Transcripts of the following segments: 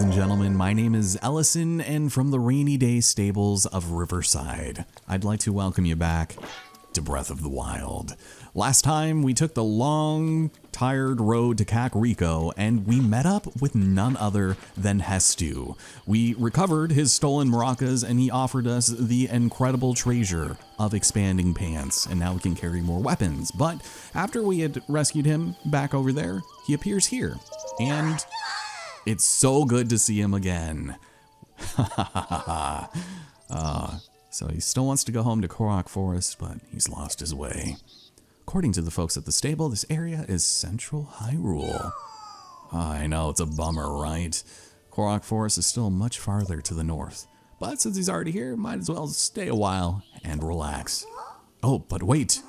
and gentlemen, my name is Ellison, and from the rainy day stables of Riverside, I'd like to welcome you back to Breath of the Wild. Last time, we took the long, tired road to Kakariko, and we met up with none other than Hestu. We recovered his stolen maracas, and he offered us the incredible treasure of expanding pants, and now we can carry more weapons. But after we had rescued him back over there, he appears here, and it's so good to see him again. So he still wants to go home to Korok Forest, but he's lost his way. According to the folks at the stable, this area is Central Hyrule. I know, it's a bummer, right? Korok Forest is still much farther to the north. But since he's already here, might as well stay a while and relax. Oh, but wait.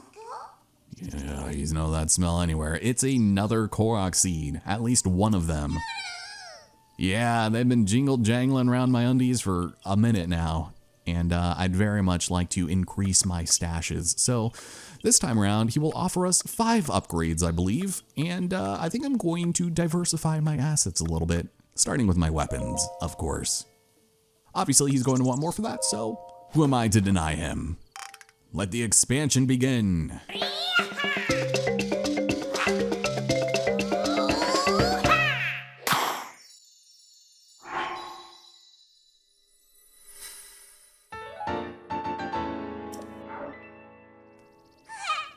Yeah, you know that smell anywhere. It's another Korok seed, at least one of them. Yeah, they've been jangling around my undies for a minute now. And I'd very much like to increase my stashes. So this time around, he will offer us 5 upgrades, I believe. And I think I'm going to diversify my assets a little bit, starting with my weapons, of course. Obviously, he's going to want more for that, so who am I to deny him? Let the expansion begin.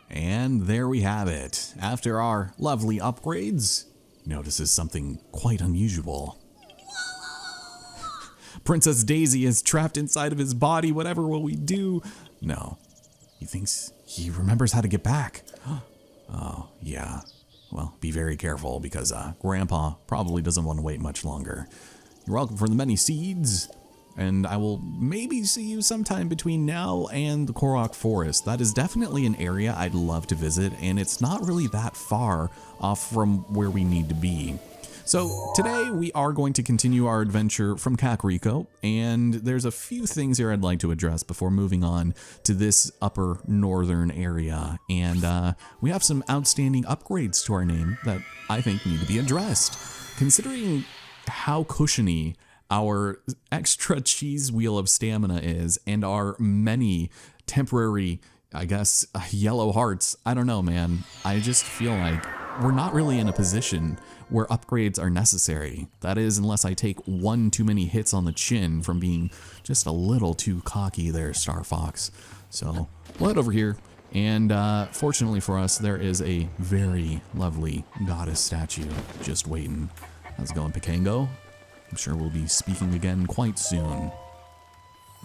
And there we have it. After our lovely upgrades, notices something quite unusual. Princess Daisy is trapped inside of his body. Whatever will we do? No, he thinks he remembers how to get back. Oh, yeah. Well, be very careful because Grandpa probably doesn't want to wait much longer. You're welcome for the many seeds. And I will maybe see you sometime between now and the Korok Forest. That is definitely an area I'd love to visit, and it's not really that far off from where we need to be. So today we are going to continue our adventure from Kakariko, and there's a few things here I'd like to address before moving on to this upper northern area. And we have some outstanding upgrades to our name that I think need to be addressed. Considering how cushiony our extra cheese wheel of stamina is, and our many temporary, I guess, yellow hearts. I don't know, man. I just feel like we're not really in a position where upgrades are necessary. That is, unless I take one too many hits on the chin from being just a little too cocky there, Star Fox. So we'll head over here, and fortunately for us, there is a very lovely goddess statue just waiting. How's it going, Pikango? I'm sure we'll be speaking again quite soon.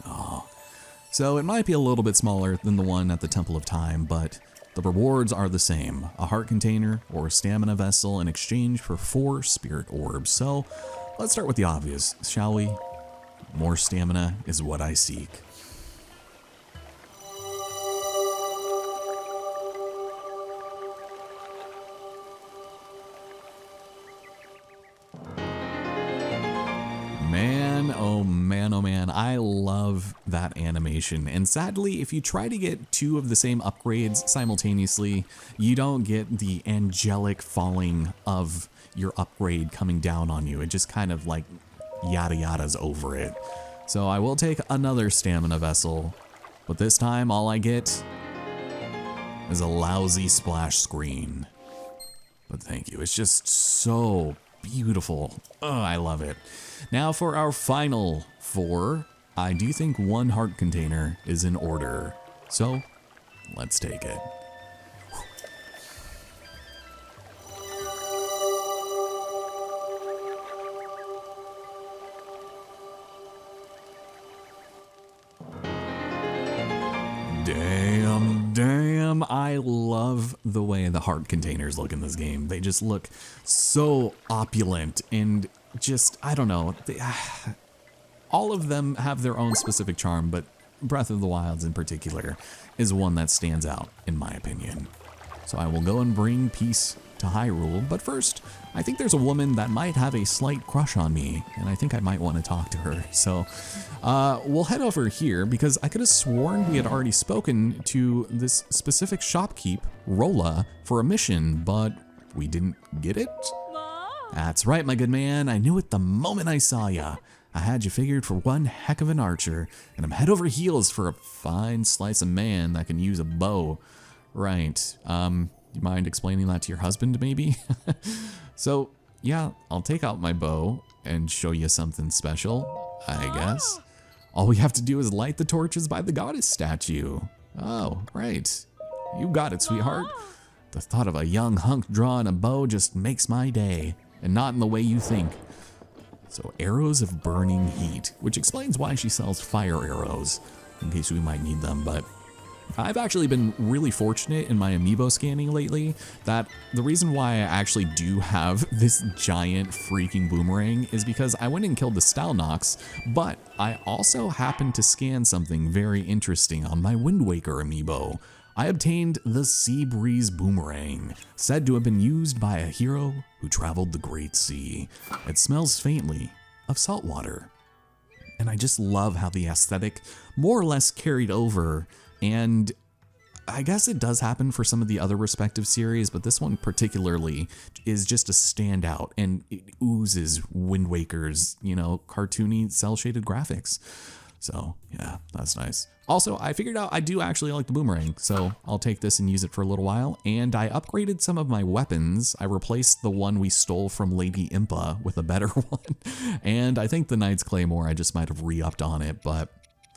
Oh, so it might be a little bit smaller than the one at the Temple of Time, but the rewards are the same. A heart container or a stamina vessel in exchange for 4 spirit orbs. So let's start with the obvious, shall we? More stamina is what I seek. Man, oh man, I love that animation. And sadly, if you try to get 2 of the same upgrades simultaneously, you don't get the angelic falling of your upgrade coming down on you. It just kind of like yada yada's over it. So I will take another stamina vessel, but this time all I get is a lousy splash screen. But thank you, it's just so beautiful. Oh, I love it. Now for our final 4, I do think 1 heart container is in order. So let's take it. Damn, I love the way the heart containers look in this game. They just look so opulent and just, I don't know, all of them have their own specific charm, but Breath of the Wild in particular is one that stands out in my opinion. So I will go and bring peace to Hyrule, but first, I think there's a woman that might have a slight crush on me, and I think I might want to talk to her. So we'll head over here because I could have sworn we had already spoken to this specific shopkeep, Rolla, for a mission, but we didn't get it. That's right, my good man. I knew it the moment I saw ya. I had you figured for one heck of an archer, and I'm head over heels for a fine slice of man that can use a bow. Right. You mind explaining that to your husband, maybe? So, yeah, I'll take out my bow and show you something special, I guess. All we have to do is light the torches by the goddess statue. Oh, right. You got it, sweetheart. The thought of a young hunk drawing a bow just makes my day, and not in the way you think. So, arrows of burning heat, which explains why she sells fire arrows, in case we might need them, but I've actually been really fortunate in my amiibo scanning lately that the reason why I actually do have this giant freaking boomerang is because I went and killed the Stalnox, but I also happened to scan something very interesting on my Wind Waker amiibo. I obtained the Sea Breeze Boomerang, said to have been used by a hero who traveled the Great Sea. It smells faintly of salt water. And I just love how the aesthetic more or less carried over, and I guess it does happen for some of the other respective series, but this one particularly is just a standout, and it oozes Wind Waker's, cartoony cel-shaded graphics. So yeah, that's nice. Also, I figured out I do actually like the boomerang, so I'll take this and use it for a little while. And I upgraded some of my weapons. I replaced the one we stole from Lady Impa with a better one. And I think the Knight's Claymore, I just might have re-upped on it, but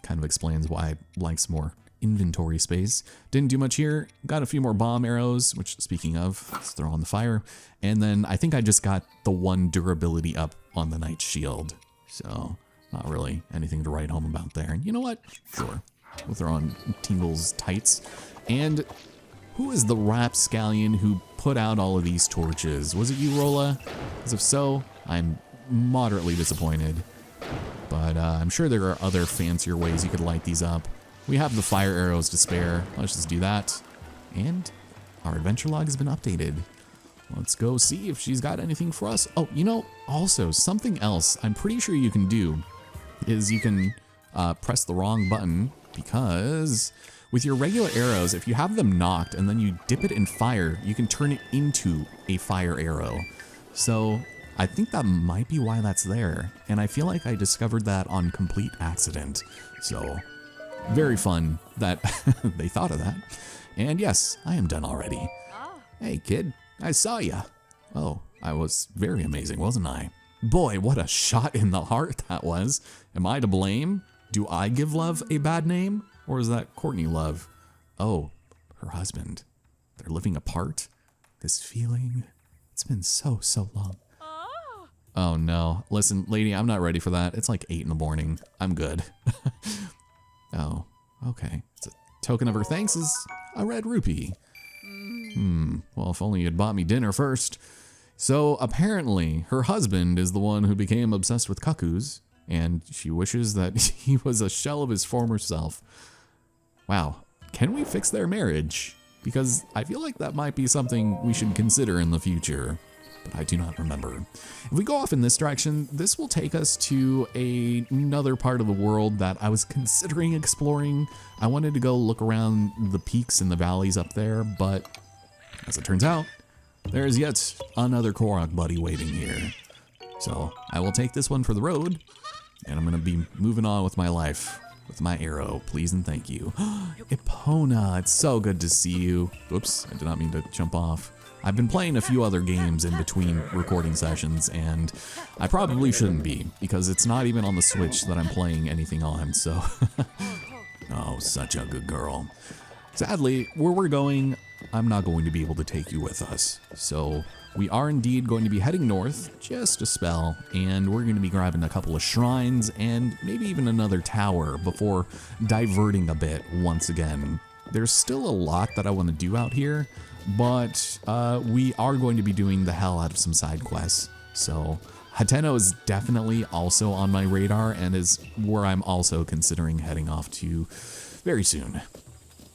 kind of explains why I like some more inventory space. Didn't do much here. Got a few more bomb arrows, which, speaking of, let's throw on the fire. And then I think I just got the one durability up on the Knight's Shield. So not really anything to write home about there. And you know what? Sure. We'll throw on Tingle's tights. And who is the rapscallion who put out all of these torches? Was it you, Rolla? Because if so, I'm moderately disappointed. But I'm sure there are other fancier ways you could light these up. We have the fire arrows to spare. Let's just do that. And our adventure log has been updated. Let's go see if she's got anything for us. Oh, also something else I'm pretty sure you can do is you can press the wrong button, because with your regular arrows, if you have them knocked and then you dip it in fire, you can turn it into a fire arrow. So I think that might be why that's there. And I feel like I discovered that on complete accident. So very fun that they thought of that. And yes, I am done already. Hey kid, I saw ya. Oh, I was very amazing, wasn't I? Boy, what a shot in the heart that was. Am I to blame? Do I give Love a bad name? Or is that Courtney Love? Oh, her husband. They're living apart? This feeling, it's been so long. Oh no, listen, lady, I'm not ready for that. It's like 8 in the morning. I'm good. Oh, okay. It's a token of her thanks is a red rupee. Well, if only you'd bought me dinner first. So apparently her husband is the one who became obsessed with cuckoos, and she wishes that he was a shell of his former self. Wow, can we fix their marriage? Because I feel like that might be something we should consider in the future, but I do not remember. If we go off in this direction, this will take us to another part of the world that I was considering exploring. I wanted to go look around the peaks and the valleys up there, but as it turns out, there's yet another Korok buddy waiting here. So I will take this one for the road, and I'm gonna be moving on with my life with my arrow, please and thank you. Epona, it's so good to see you. Whoops, I did not mean to jump off. I've been playing a few other games in between recording sessions, and I probably shouldn't be, because it's not even on the Switch that I'm playing anything on, so. Oh, such a good girl. Sadly, where we're going, I'm not going to be able to take you with us. So we are indeed going to be heading north, just a spell, and we're going to be grabbing a couple of shrines and maybe even another tower before diverting a bit once again. There's still a lot that I want to do out here, but we are going to be doing the hell out of some side quests. So Hateno is definitely also on my radar and is where I'm also considering heading off to very soon.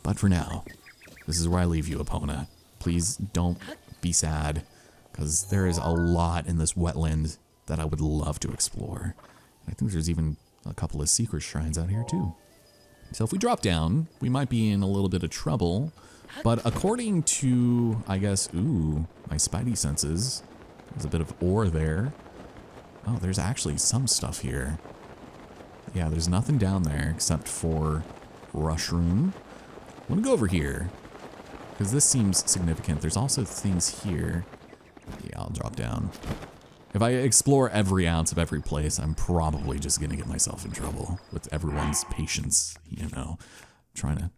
But for now, this is where I leave you, Epona. Please don't be sad, because there is a lot in this wetland that I would love to explore. I think there's even a couple of secret shrines out here too. So if we drop down, we might be in a little bit of trouble, but according to, I guess, my spidey senses, There's a bit of ore there. Oh, there's actually some stuff here. Yeah, there's nothing down there except for Rushroom. I'm gonna go over here, because this seems significant. There's also things here. Yeah, I'll drop down. If I explore every ounce of every place, I'm probably just gonna get myself in trouble with everyone's patience, you know. Trying to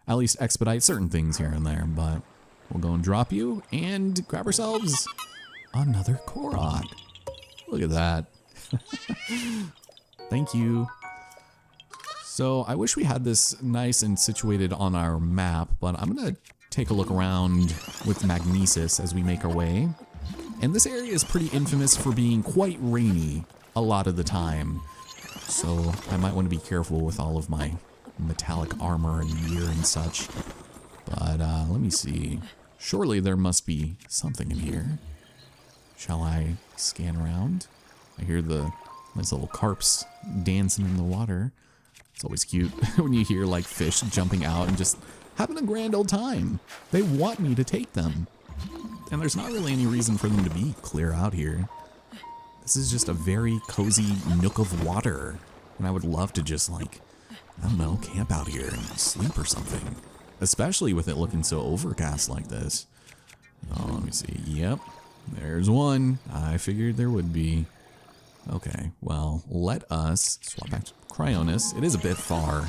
at least expedite certain things here and there, but we'll go and drop you and grab ourselves another Korok. Look at that. Thank you. So I wish we had this nice and situated on our map, but I'm gonna take a look around with Magnesis as we make our way. And this area is pretty infamous for being quite rainy a lot of the time. So I might want to be careful with all of my metallic armor and gear and such. But let me see. Surely there must be something in here. Shall I scan around? I hear the nice little carps dancing in the water. It's always cute when you hear like fish jumping out and just having a grand old time. They want me to take them. And there's not really any reason for them to be clear out here. This is just a very cozy nook of water. And I would love to just like, I don't know, camp out here and sleep or something. Especially with it looking so overcast like this. Oh, let me see. Yep, there's one. I figured there would be. Okay, well, let us swap back to Cryonis. It is a bit far,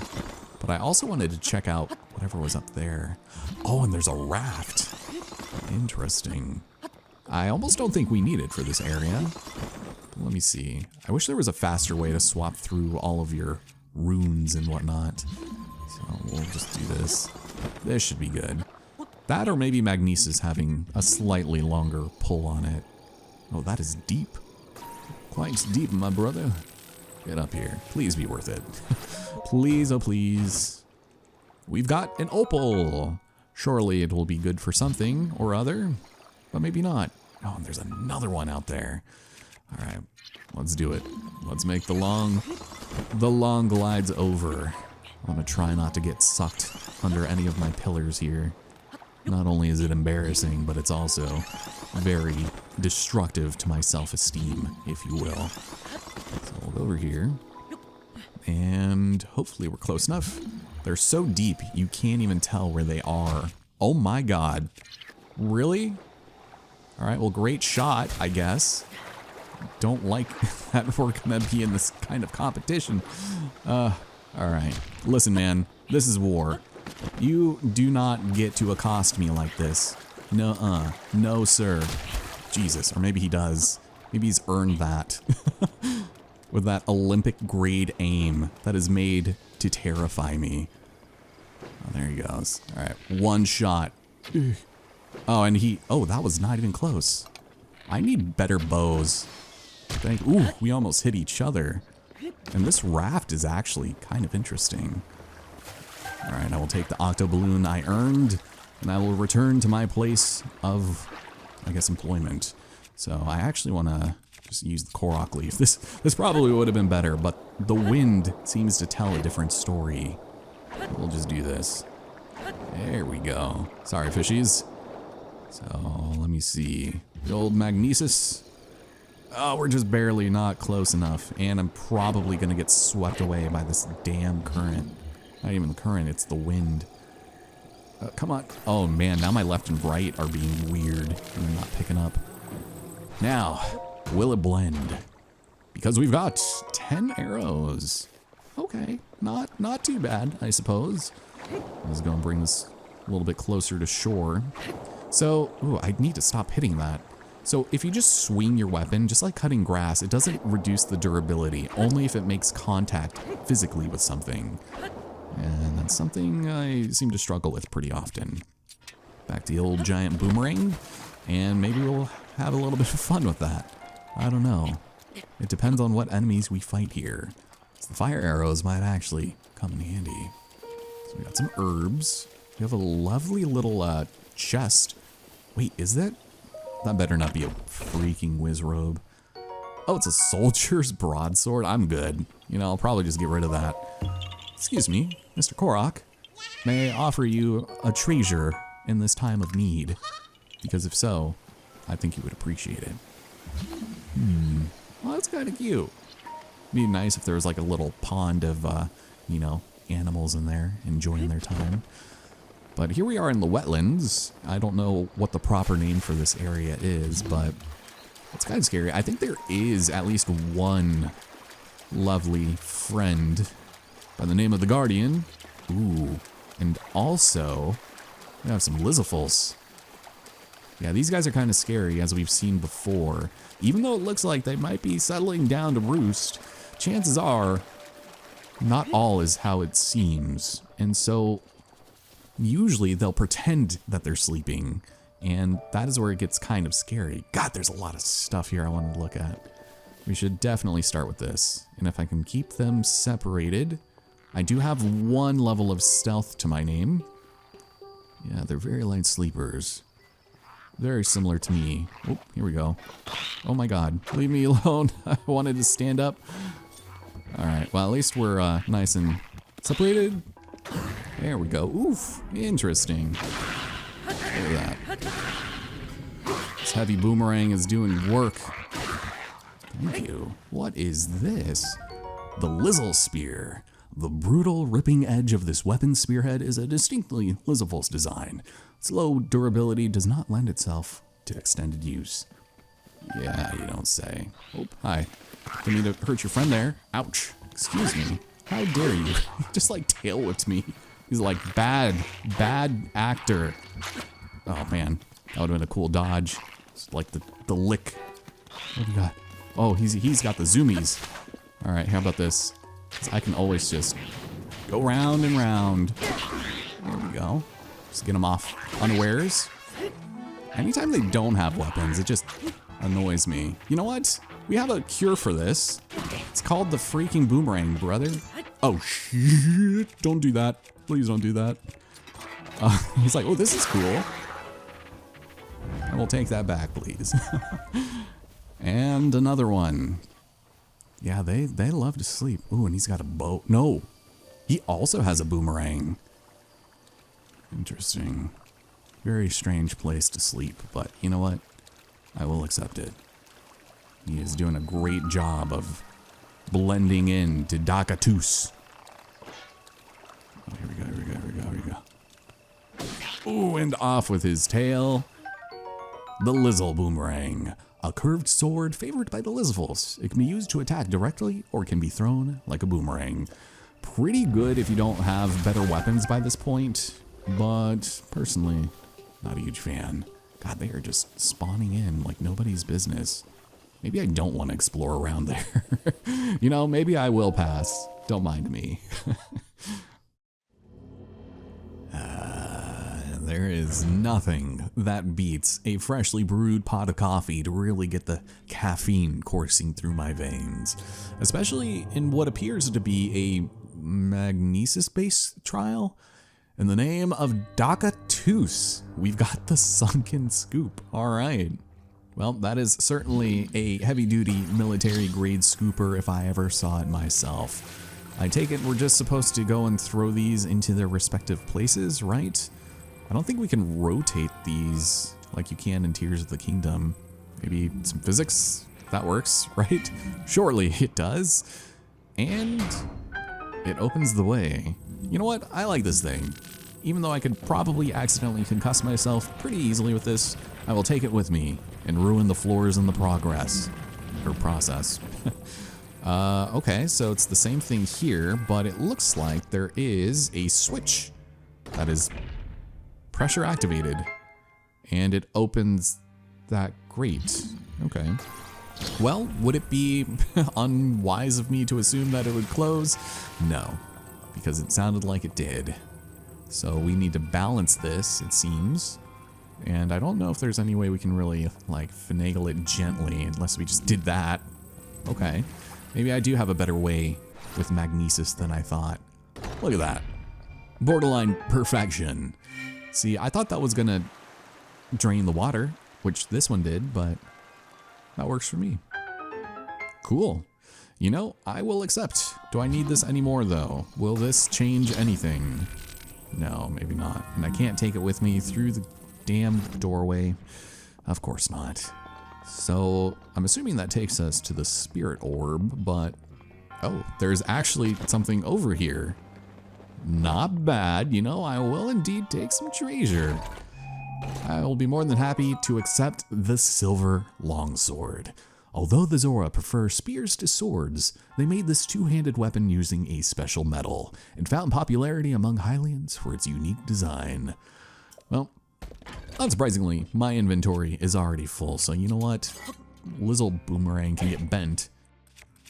but I also wanted to check out whatever was up there. Oh, and there's a raft. Interesting. I almost don't think we need it for this area. But let me see. I wish there was a faster way to swap through all of your runes and whatnot. So we'll just do this. This should be good. That or maybe Magnesis having a slightly longer pull on it. Oh, that is deep. Quite deep, my brother. Get up here. Please be worth it. Please, oh please. We've got an opal. Surely it will be good for something or other, but maybe not. Oh, and there's another one out there. All right, let's do it. Let's make the long glides over. I want to try not to get sucked under any of my pillars here. Not only is it embarrassing, but it's also very destructive to my self-esteem, if you will. So we'll go over here, and hopefully we're close enough. They're so deep, you can't even tell where they are. Oh my god. Really? All right, well, great shot, I guess. Don't like that we're gonna be in this kind of competition. All right, listen, man, this is war. You do not get to accost me like this. Nuh-uh, no sir. Jesus, or maybe he does. Maybe he's earned that. With that Olympic grade aim that is made to terrify me. Oh, there he goes. All right, one shot. Oh, and oh, that was not even close. I need better bows. Ooh, we almost hit each other. And this raft is actually kind of interesting. All right, I will take the octo balloon I earned, and I will return to my place of, I guess, employment. So I actually want to just use the Korok leaf. This probably would have been better, but the wind seems to tell a different story. We'll just do this. There we go. Sorry, fishies. So let me see. The old Magnesis. Oh, we're just barely not close enough, and I'm probably gonna get swept away by this damn current. Not even the current, it's the wind. Come on. Oh man, now my left and right are being weird, and they're not picking up. Now, will it blend? Because we've got 10 arrows. Okay, not too bad, I suppose. Let's go and bring this a little bit closer to shore. So, ooh, I need to stop hitting that. So if you just swing your weapon, just like cutting grass, it doesn't reduce the durability, only if it makes contact physically with something. And that's something I seem to struggle with pretty often. Back to the old giant boomerang, and maybe we'll have a little bit of fun with that. I don't know. It depends on what enemies we fight here. So the fire arrows might actually come in handy. So we got some herbs. We have a lovely little chest. Wait, is that? That better not be a freaking whiz robe. Oh, it's a soldier's broadsword. I'm good. You know, I'll probably just get rid of that. Excuse me, Mr. Korok. May I offer you a treasure in this time of need? Because if so, I think you would appreciate it. Well, that's kind of cute. Be nice if there was like a little pond of, you know, animals in there enjoying their time. But here we are in the wetlands. I don't know what the proper name for this area is, but it's kind of scary. I think there is at least one lovely friend by the name of the Guardian. Ooh, and also we have some Lizifulls. Yeah, these guys are kind of scary, as we've seen before. Even though it looks like they might be settling down to roost, chances are not all is how it seems. And so usually they'll pretend that they're sleeping, and that is where it gets kind of scary. God, there's a lot of stuff here I want to look at. We should definitely start with this. And if I can keep them separated, I do have one level of stealth to my name. Yeah, they're very light sleepers. Very similar to me. Oh, here we go. Oh my god, leave me alone. I wanted to stand up. Alright, well at least we're nice and separated. There we go. Oof, interesting. Look at that. This heavy boomerang is doing work. Thank you. What is this? The Lizzle Spear. The brutal, ripping edge of this weapon spearhead is a distinctly Liziful's design. Its low durability does not lend itself to extended use. Yeah, you don't say. Oh, hi. Didn't mean to hurt your friend there. Ouch. Excuse me. How dare you? Just like tail whipped me. He's like bad actor. Oh man, that would have been a cool dodge. It's like the lick. What do you got? Oh, he's got the zoomies. All right, how about this? 'Cause I can always just go round and round. There we go. Just get them off unawares. Anytime they don't have weapons, it just annoys me. You know what? We have a cure for this. It's called the freaking boomerang, brother. Oh, shit. Don't do that. Please don't do that. He's like, oh, this is cool. I will take that back, please. And another one. Yeah, they love to sleep. Ooh, and he's got a bow. No, he also has a boomerang. Interesting. Very strange place to sleep, but you know what? I will accept it. He is doing a great job of blending in to Dakatus. Oh, here we go. Ooh, and off with his tail. The Lizzle Boomerang. A curved sword favored by the Lizifulls. It can be used to attack directly or can be thrown like a boomerang. Pretty good if you don't have better weapons by this point, but personally, not a huge fan. God, they are just spawning in like nobody's business. Maybe I don't want to explore around there. You know, maybe I will pass. Don't mind me. There is nothing that beats a freshly brewed pot of coffee to really get the caffeine coursing through my veins, especially in what appears to be a magnesis-based trial. In the name of Dakatus, we've got the sunken scoop. All right. Well, that is certainly a heavy-duty military-grade scooper if I ever saw it myself. I take it we're just supposed to go and throw these into their respective places, right? I don't think we can rotate these like you can in Tears of the Kingdom. Maybe some physics? That works, right? Surely it does. And it opens the way. You know what? I like this thing. Even though I could probably accidentally concuss myself pretty easily with this, I will take it with me and ruin the floors in the process. Okay, so it's the same thing here, but it looks like there is a switch that is pressure activated, and it opens that grate. Okay. Well, would it be unwise of me to assume that it would close? No, because it sounded like it did. So we need to balance this, it seems. And I don't know if there's any way we can really, like, finagle it gently, unless we just did that. Okay. Maybe I do have a better way with magnesis than I thought. Look at that. Borderline perfection. See, I thought that was gonna drain the water, which this one did, but that works for me. Cool. You know, I will accept. Do I need this anymore, though? Will this change anything? No, maybe not. And I can't take it with me through the damn doorway. Of course not. So I'm assuming that takes us to the spirit orb, but oh, there's actually something over here. Not bad, you know, I will indeed take some treasure. I will be more than happy to accept the silver longsword. Although the Zora prefer spears to swords, they made this two-handed weapon using a special metal and found popularity among Hylians for its unique design. Well, unsurprisingly, my inventory is already full, so you know what? Lizzle boomerang can get bent.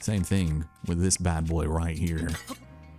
Same thing with this bad boy right here,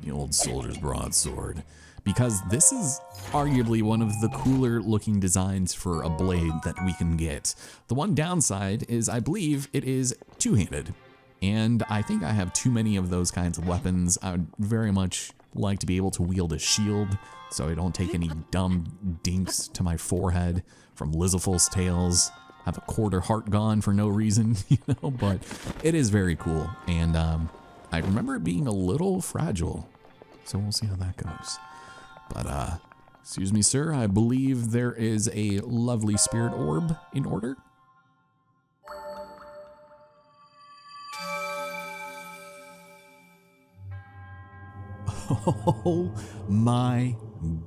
the old soldier's broadsword. Because this is arguably one of the cooler looking designs for a blade that we can get. The one downside is I believe it is two-handed, and I think I have too many of those kinds of weapons. I would very much like to be able to wield a shield so I don't take any dumb dinks to my forehead from Lizzlefull's tails. Have a quarter heart gone for no reason, you know, but it is very cool, and I remember it being a little fragile, so we'll see how that goes. But, excuse me, sir, I believe there is a lovely spirit orb in order. Oh my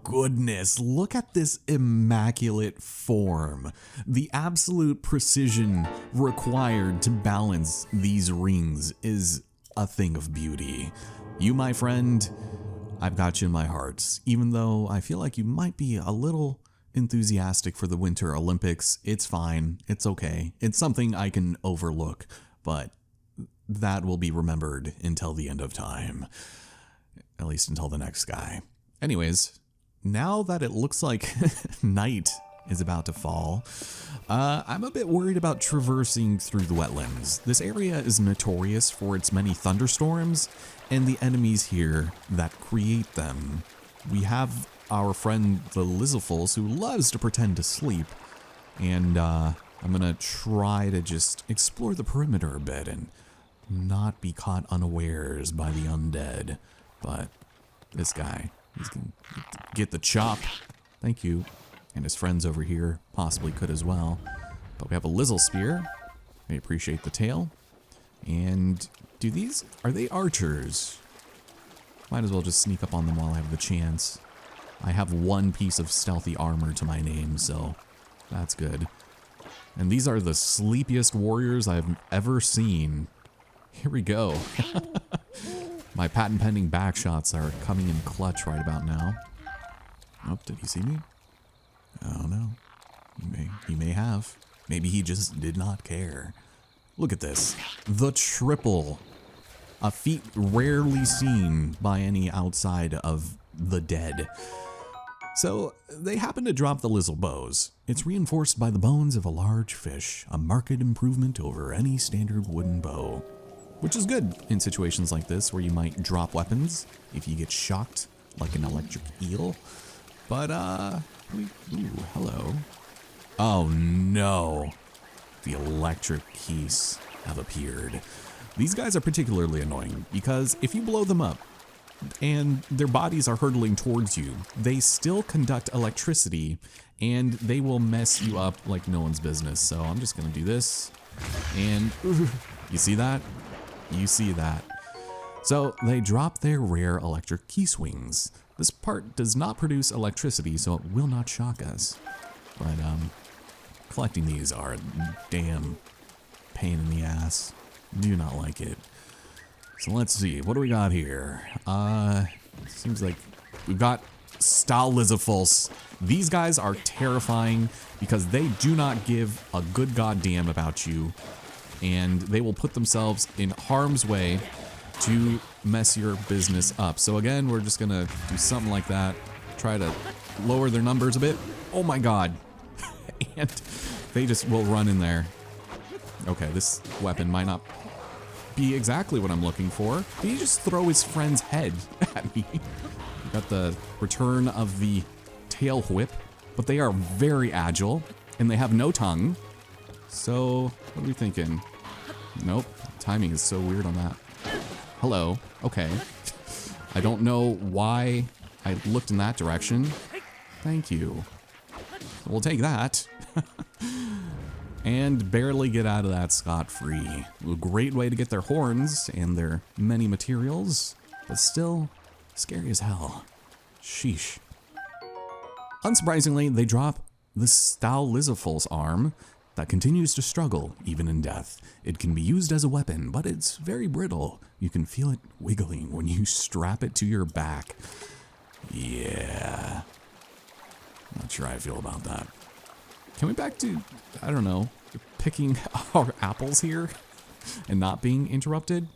goodness, look at this immaculate form. The absolute precision required to balance these rings is a thing of beauty. You, my friend, I've got you in my heart. Even though I feel like you might be a little enthusiastic for the Winter Olympics, it's fine, it's okay. It's something I can overlook, but that will be remembered until the end of time. At least until the next guy. Anyways, now that it looks like night is about to fall, I'm a bit worried about traversing through the wetlands. This area is notorious for its many thunderstorms and the enemies here that create them. We have our friend the Lizzlefull, who loves to pretend to sleep, and I'm gonna try to just explore the perimeter a bit and not be caught unawares by the undead. But this guy, he's gonna get the chop. Thank you. And his friends over here possibly could as well. But we have a Lizzle spear. I appreciate the tail. And are they archers? Might as well just sneak up on them while I have the chance. I have one piece of stealthy armor to my name, so that's good. And these are the sleepiest warriors I've ever seen. Here we go. My patent pending back shots are coming in clutch right about now. Oh, did he see me? Oh no. He may have. Maybe he just did not care. Look at this. The triple. A feat rarely seen by any outside of the dead. So, they happen to drop the Lizzle bows. It's reinforced by the bones of a large fish, a marked improvement over any standard wooden bow. Which is good in situations like this where you might drop weapons if you get shocked like an electric eel. But, ooh, hello. Oh no. The electric geese have appeared. These guys are particularly annoying because if you blow them up and their bodies are hurtling towards you, they still conduct electricity and they will mess you up like no one's business. So I'm just gonna do this and you see that? You see that. So they drop their rare electric key swings. This part does not produce electricity, so it will not shock us. But collecting these are a damn pain in the ass. Do not like it. So let's see, what do we got here? Seems like we've got Style Lizzlefulls. These guys are terrifying because they do not give a good goddamn about you. And they will put themselves in harm's way to mess your business up. So again, we're just gonna do something like that. Try to lower their numbers a bit. Oh my god. And they just will run in there. Okay, this weapon might not be exactly what I'm looking for. Did he just throw his friend's head at me? Got the return of the tail whip, but they are very agile and they have no tongue. So, what are we thinking? Nope, timing is so weird on that. Hello, okay. I don't know why I looked in that direction. Thank you. We'll take that. and barely get out of that scot-free. A great way to get their horns and their many materials, but still scary as hell. Sheesh. Unsurprisingly, they drop the Staliziful's arm that continues to struggle even in death. It can be used as a weapon, but it's very brittle. You can feel it wiggling when you strap it to your back. Yeah. Not sure how I feel about that. Can we back to, I don't know, picking our apples here and not being interrupted?